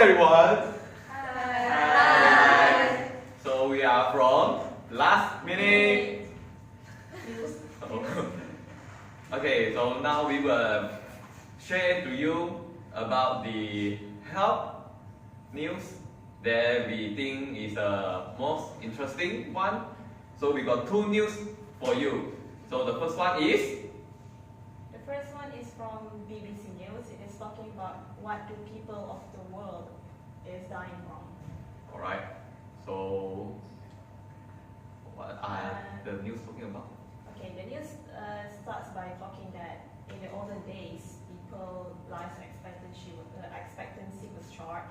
everyone. Hi. So we are from Last Minute. Okay, so now we will share to you about the health news that we think is the most interesting one. So we got two news for you. So the first one is? The first one is from BBC News. It is talking about what do people of the world is dying from. Alright, so what are the news talking about? Okay, the news starts by talking that in the olden days, people life expectancy was short,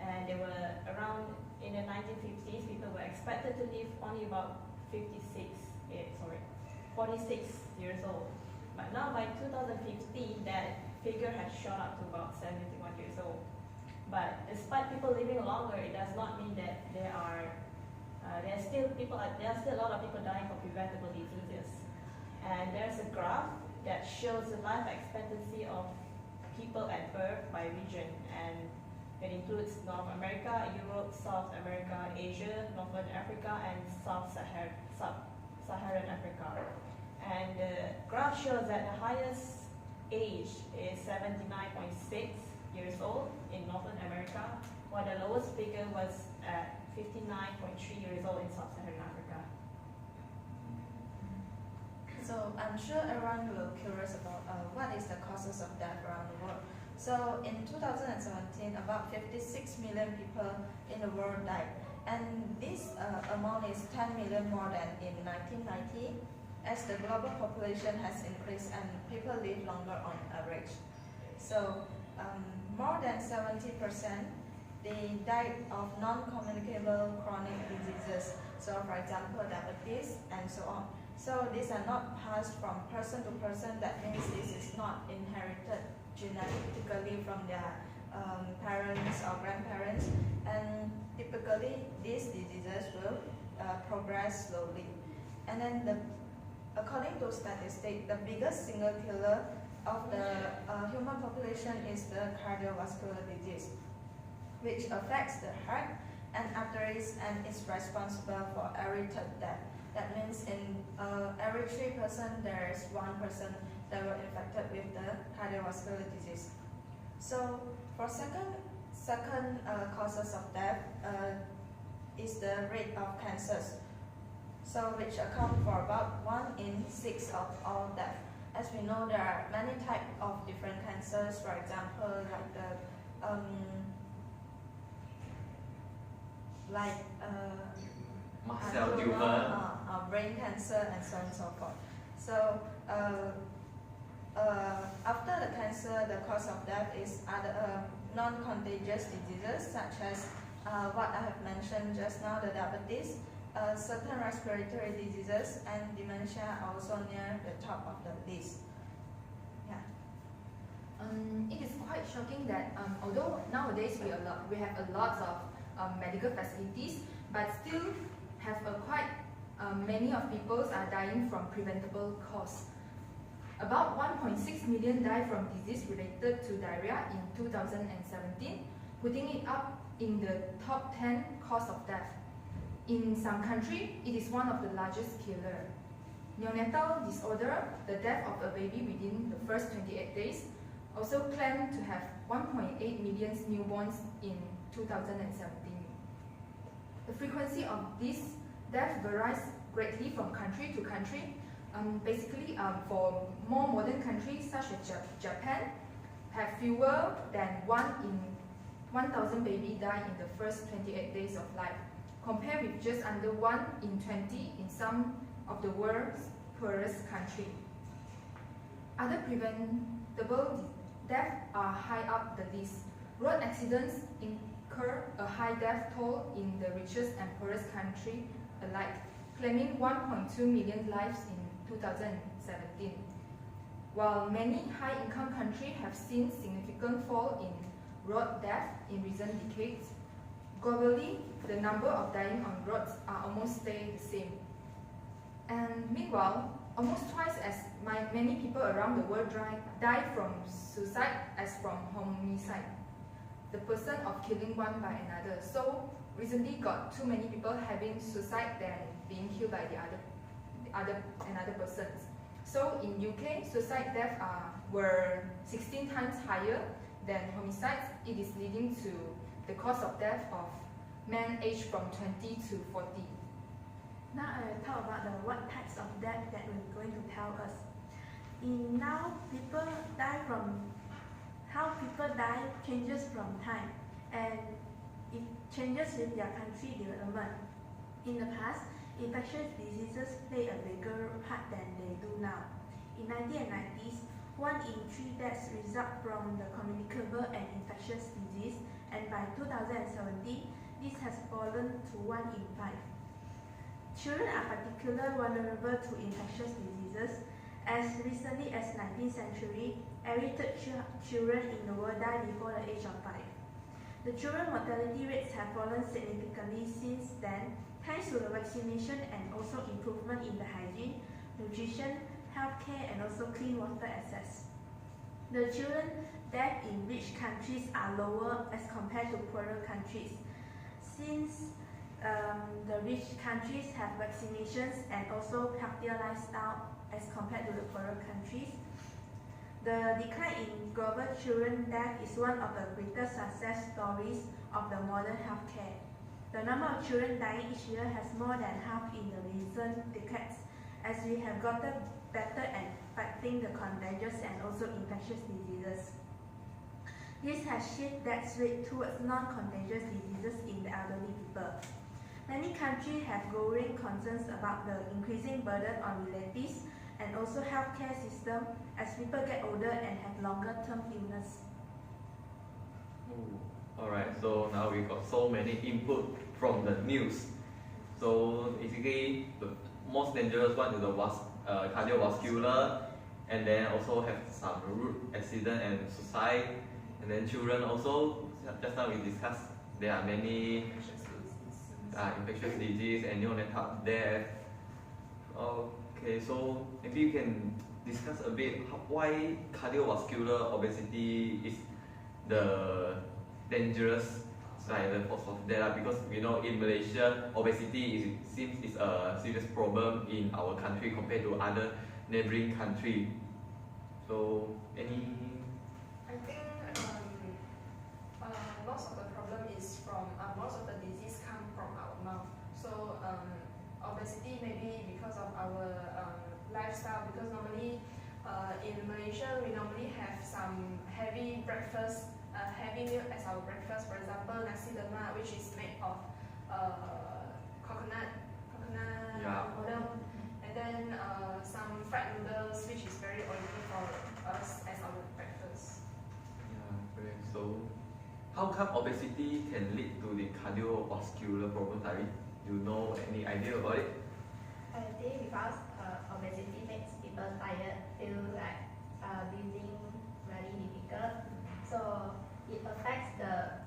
and they were around in the 1950s. People were expected to live only about 46 years old. But now by 2015, that figure has shot up to about 71 years old. But despite people living longer, it does not mean that there are still a lot of people dying from preventable diseases. And there's a graph that shows the life expectancy of people at birth by region, and it includes North America, Europe, South America, Asia, Northern Africa, and Sub-Saharan Africa. And the graph shows that the highest age is 79.6 years old in Northern America, while the lowest figure was at 59.3 years old in Sub-Saharan Africa. So I'm sure everyone will be curious about what is the causes of death around the world. So in 2017, about 56 million people in the world died, and this amount is 10 million more than in 1990, as the global population has increased and people live longer on average. So more than 70% they died of non-communicable chronic diseases. So for example, diabetes and so on. So these are not passed from person to person. That means this is not inherited genetically from their parents or grandparents. And typically, these diseases will progress slowly. And then, according to statistics, the biggest single killer of the human population is the cardiovascular disease, which affects the heart and arteries and is responsible for every third death. That means in every 3 person, there is 1 person that were infected with the cardiovascular disease. So for second causes of death is the rate of cancers, so which account for about 1 in 6 of all death. As we know, there are many types of different cancers. For example, like the mast cell tumor, brain cancer, and so on and so forth. So after the cancer, the cause of death is other non-contagious diseases such as what I have mentioned just now, the diabetes, certain respiratory diseases, and dementia are also near the top of the list. Yeah. It is quite shocking that although nowadays we have a lot of medical facilities, but still have quite many of people are dying from preventable cause. About 1.6 million died from disease related to diarrhea in 2017, putting it up in the top 10 cause of death. In some countries, it is one of the largest killer. Neonatal disorder, the death of a baby within the first 28 days, also claimed to have 1.8 million newborns in 2017. The frequency of this death varies greatly from country to country. Basically, for more modern countries such as Japan, have fewer than 1 in 1,000 babies die in the first 28 days of life, compared with just under 1 in 20 in some of the world's poorest countries. Other preventable deaths are high up the list. Road accidents incur a high death toll in the richest and poorest countries alike, claiming 1.2 million lives in 2017. While many high-income countries have seen significant fall in road death in recent decades, globally, the number of dying on roads are almost stay the same. And meanwhile, almost twice as many people around the world die from suicide as from homicide. the person of killing one by another. So recently got too many people having suicide than being killed by another person. So in UK, suicide deaths were 16 times higher than homicides. It is leading to the cause of death of men aged from 20 to 40. Now I will talk about what types of death that we're going to tell us. How people die changes from time, and it changes with their country development. In the past, infectious diseases played a bigger part than they do now. In 1990s, 1 in 3 deaths result from the communicable and infectious disease, and by 2017, this has fallen to 1 in 5. Children are particularly vulnerable to infectious diseases. As recently as 19th century, every third children in the world die before the age of 5. The children mortality rates have fallen significantly since then, thanks to the vaccination and also improvement in the hygiene, nutrition, healthcare, and also clean water access. The children deaths in rich countries are lower as compared to poorer countries. Since the rich countries have vaccinations and also healthier lifestyle as compared to the poorer countries, the decline in global children death is one of the greatest success stories of the modern healthcare. The number of children dying each year has more than halved in the recent decades, as we have gotten better at fighting the contagious and also infectious diseases. This has shifted death rate towards non-contagious diseases in the elderly people. Many countries have growing concerns about the increasing burden on relatives and also healthcare system as people get older and have longer term illness. Alright, so now we got so many input from the news. So basically, the most dangerous one is the cardiovascular, and then also have some road accident and suicide, and then children also. Just now we discussed there are many infectious disease and neonatal death. Okay, so maybe you can discuss a bit why cardiovascular obesity is the dangerous cause of death, because we know in Malaysia obesity seems is a serious problem in our country compared to other neighboring country. So I think most of the problem is from most of the disease come from our mouth. So obesity maybe because of our lifestyle, because normally in Malaysia we normally have some heavy breakfast, heavy meal as our breakfast. For example, nasi lemak, which is made of coconut oil, and then some fried noodles, which is very oily for us as our breakfast. Yeah, okay. So how come obesity can lead to the cardiovascular problem, Tari? You know any idea about it? I think because obesity makes people tired, feel like breathing very difficult. So it affects the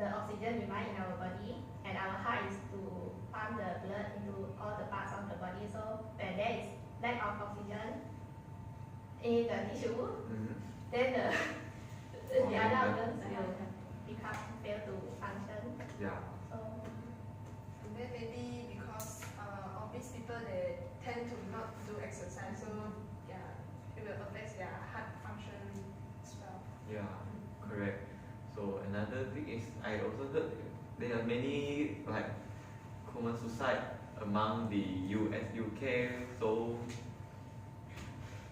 oxygen demand in our body, and our heart is to pump the blood into all the parts of the body. So when there is lack of oxygen in the tissue, then the other organs will fail to function. Yeah. So, And then maybe because obese people, they tend to not do exercise, so yeah, it will affect their heart function as well. Yeah, correct. So another thing is I also heard there are many common suicide among the US, UK. So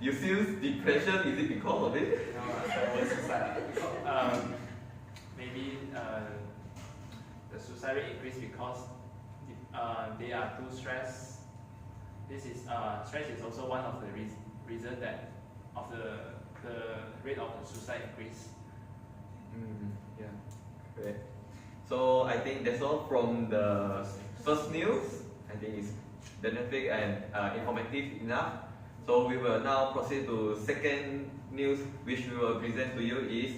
you feel depression? Is it because of it? No, I was suicide. Maybe the suicide rate increased because they are too stressed. This is stress is also one of the reason that of the rate of the suicide increase. Yeah, great. So I think that's all from the first news. I think it's beneficial and informative enough. So we will now proceed to second news, which we will present to you is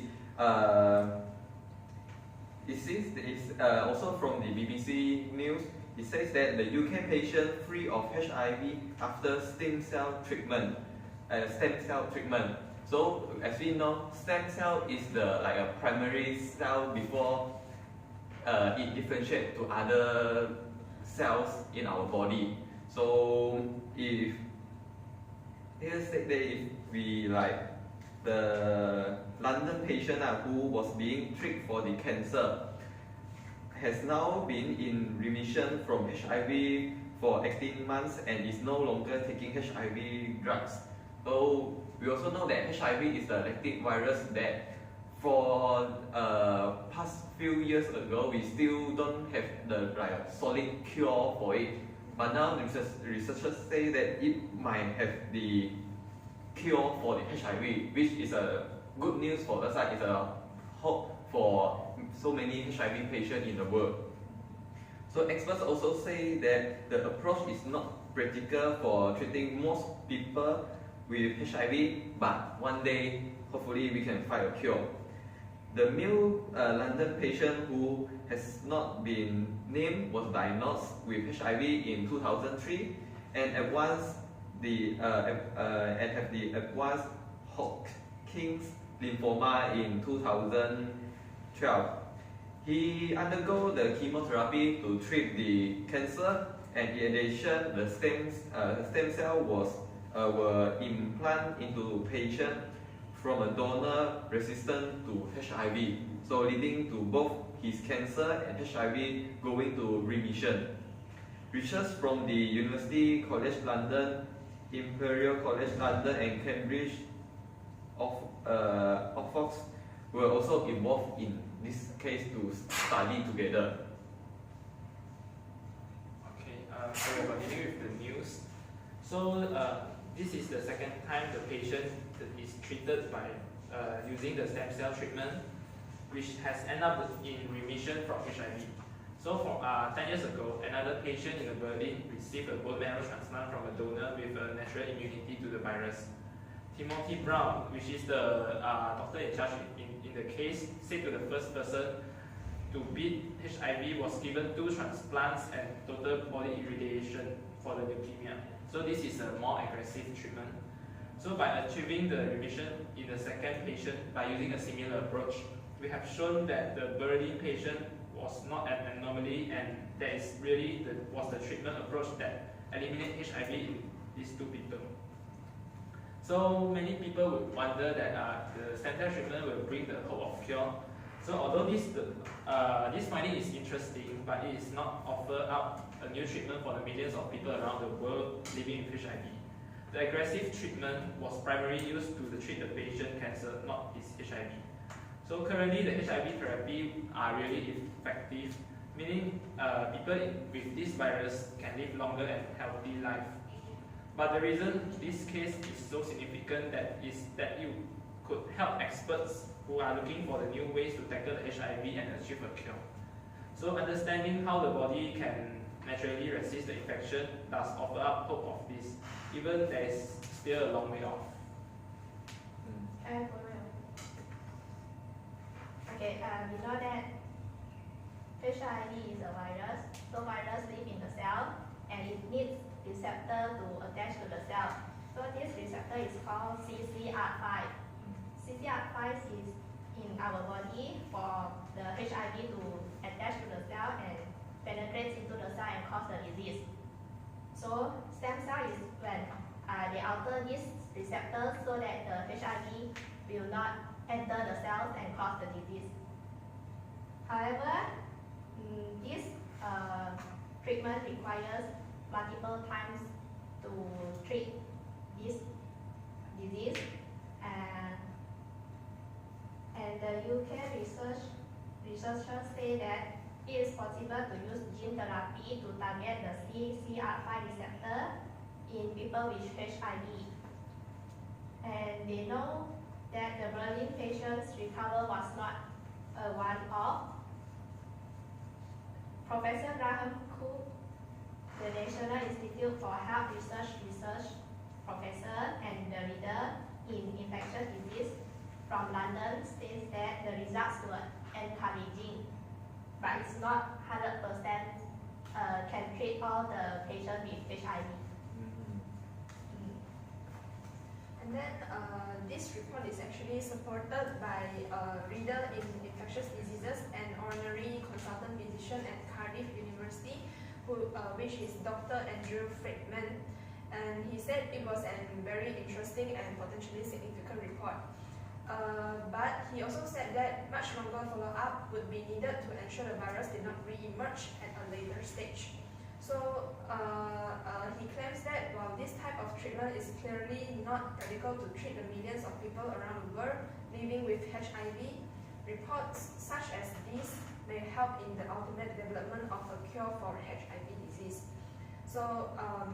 it's also from the BBC News. It says that the UK patient free of HIV after stem cell treatment. So as we know, stem cell is like a primary cell before it differentiates to other cells in our body. So if here's that if we like the London patient who was being treated for the cancer has now been in remission from HIV for 18 months and is no longer taking HIV drugs. So we also know that HIV is a lactic virus that for past few years ago we still don't have the solid cure for it. But now researchers say that it might have the cure for the HIV, which is a good news for us. It's a hope for so many HIV patients in the world. So experts also say that the approach is not practical for treating most people with HIV, but one day, hopefully, we can find a cure. The male London patient who has not been named was diagnosed with HIV in 2003 and advanced and have the advanced Hodgkin's lymphoma in 2012. He undergo the chemotherapy to treat the cancer, and in addition, the stem cell were implanted into patient from a donor resistant to HIV, so leading to both his cancer and HIV going to remission. Research from the University College London, Imperial College London, and Cambridge Oxford were also involved in this case to study together. Okay, so we're continuing with the news. So this is the second time the patient is treated by using the stem cell treatment, which has ended up in remission from HIV. So for 10 years ago, another patient in Berlin received a bone marrow transplant from a donor with a natural immunity to the virus. Timothy Brown, which is the doctor in charge in the case, said to the first person to beat HIV was given 2 transplants and total body irradiation for the leukemia. So this is a more aggressive treatment. So by achieving the remission in the second patient by using a similar approach, we have shown that the Berlin patient was not an anomaly, and that is really was the treatment approach that eliminated HIV in these 2 people. So many people would wonder that the stem cell treatment will bring the hope of cure. So although this finding is interesting, but it is not offer up a new treatment for the millions of people around the world living with HIV. The aggressive treatment was primarily used to treat the patient cancer, not his HIV. So currently the HIV therapy are really effective, meaning people with this virus can live longer and healthy life. But the reason this case is so significant is that you could help experts who are looking for the new ways to tackle the HIV and achieve a cure. So understanding how the body can naturally resist the infection does offer up hope of this, even there is still a long way off. Okay, we know that HIV is a virus, so virus live in the cell and it needs receptor to attach to the cell. So this receptor is called CCR5. CCR5 is in our body for the HIV to attach to the cell and penetrate into the cell and cause the disease. So stem cell is when they alter this receptor so that the HIV will not enter the cells and cause the disease. However, this treatment requires multiple times to treat this disease, and the UK researchers say that it is possible to use gene therapy to target the CCR5 receptor in people with HIV. And they know that the Berlin patient's recovery was not a one-off. Professor Graham Cook, the National Institute for Health Research professor and the leader in infectious disease from London, states that the results were encouraging, but it's not 100% can treat all the patients with HIV. And then this report is actually supported by a reader in infectious diseases and honorary consultant physician at Cardiff University, which is Dr. Andrew Friedman. And he said it was a very interesting and potentially significant report. But he also said that much longer follow-up would be needed to ensure the virus did not re-emerge at a later stage. So he claims that while this type of treatment is clearly not practical to treat the millions of people around the world living with HIV, reports such as these may help in the ultimate development of a cure for HIV disease. So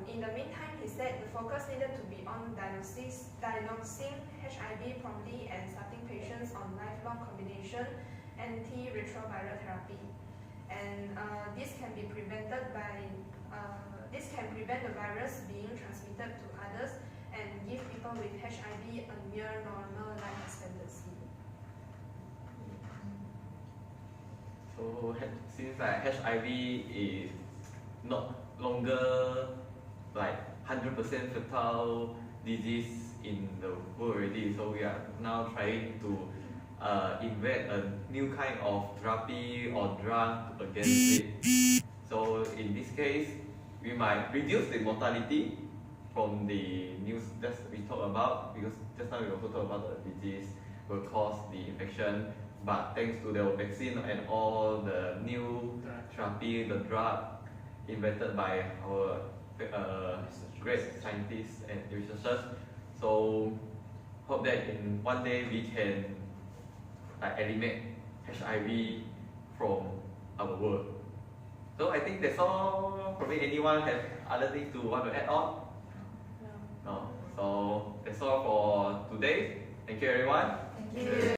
in the meantime, he said the focus needed to be on diagnosing HIV promptly and starting patients on lifelong combination antiretroviral therapy. And this can be prevented by this can prevent the virus being transmitted to others and give people with HIV a near normal life expectancy. So since like HIV is not longer like 100% fatal disease in the world already, so we are now trying to invent a new kind of therapy or drug against it. So in this case, we might reduce the mortality from the news that we talked about, because just now we also talked about the disease will cause the infection, but thanks to the vaccine and all the new therapy, the drug invented by our great scientists and researchers, so hope that in one day we can eliminate HIV from our world. So I think that's all. Probably anyone have other things to want to add on? No. So that's all for today. Thank you everyone. Thank you.